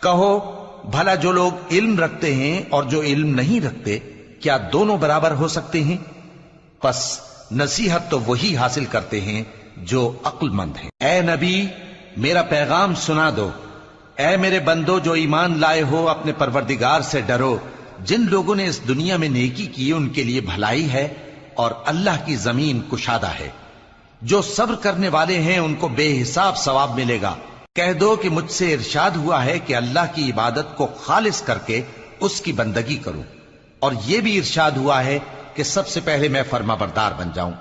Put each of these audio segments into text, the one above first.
کہو بھلا جو لوگ علم رکھتے ہیں اور جو علم نہیں رکھتے کیا دونوں برابر ہو سکتے ہیں؟ پس نصیحت تو وہی حاصل کرتے ہیں جو عقل مند ہیں۔ اے نبی میرا پیغام سنا دو، اے میرے بندو جو ایمان لائے ہو اپنے پروردگار سے ڈرو۔ جن لوگوں نے اس دنیا میں نیکی کی ان کے لیے بھلائی ہے اور اللہ کی زمین کشادہ ہے۔ جو صبر کرنے والے ہیں ان کو بے حساب ثواب ملے گا۔ کہہ دو کہ مجھ سے ارشاد ہوا ہے کہ اللہ کی عبادت کو خالص کر کے اس کی بندگی کروں، اور یہ بھی ارشاد ہوا ہے کہ سب سے پہلے میں فرما بردار بن جاؤں۔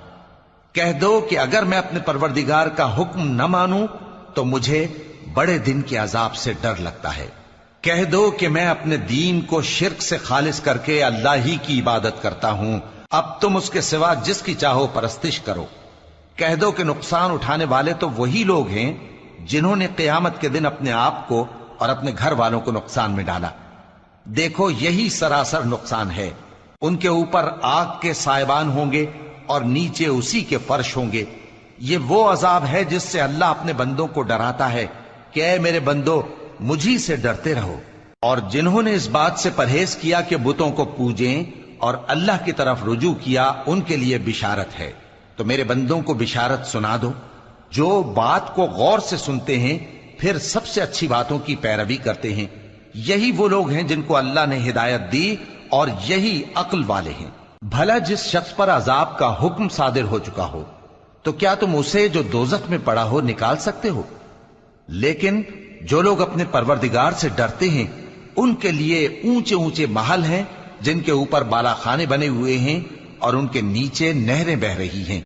کہہ دو کہ اگر میں اپنے پروردگار کا حکم نہ مانوں تو مجھے بڑے دن کے عذاب سے ڈر لگتا ہے۔ کہہ دو کہ میں اپنے دین کو شرک سے خالص کر کے اللہ ہی کی عبادت کرتا ہوں، اب تم اس کے سوا جس کی چاہو پرستش کرو۔ کہہ دو کہ نقصان اٹھانے والے تو وہی لوگ ہیں جنہوں نے قیامت کے دن اپنے آپ کو اور اپنے گھر والوں کو نقصان میں ڈالا۔ دیکھو یہی سراسر نقصان ہے۔ ان کے اوپر آگ کے سائبان ہوں گے اور نیچے اسی کے فرش ہوں گے۔ یہ وہ عذاب ہے جس سے اللہ اپنے بندوں کو ڈراتا ہے کہ اے میرے بندو مجھی سے ڈرتے رہو۔ اور جنہوں نے اس بات سے پرہیز کیا کہ بتوں کو پوجیں اور اللہ کی طرف رجوع کیا ان کے لیے بشارت ہے۔ تو میرے بندوں کو بشارت سنا دو جو بات کو غور سے سنتے ہیں پھر سب سے اچھی باتوں کی پیروی کرتے ہیں۔ یہی وہ لوگ ہیں جن کو اللہ نے ہدایت دی اور یہی عقل والے ہیں۔ بھلا جس شخص پر عذاب کا حکم صادر ہو چکا ہو تو کیا تم اسے جو دوزخ میں پڑا ہو نکال سکتے ہو؟ لیکن جو لوگ اپنے پروردگار سے ڈرتے ہیں ان کے لیے اونچے اونچے محل ہیں جن کے اوپر بالا خانے بنے ہوئے ہیں اور ان کے نیچے نہریں بہ رہی ہیں۔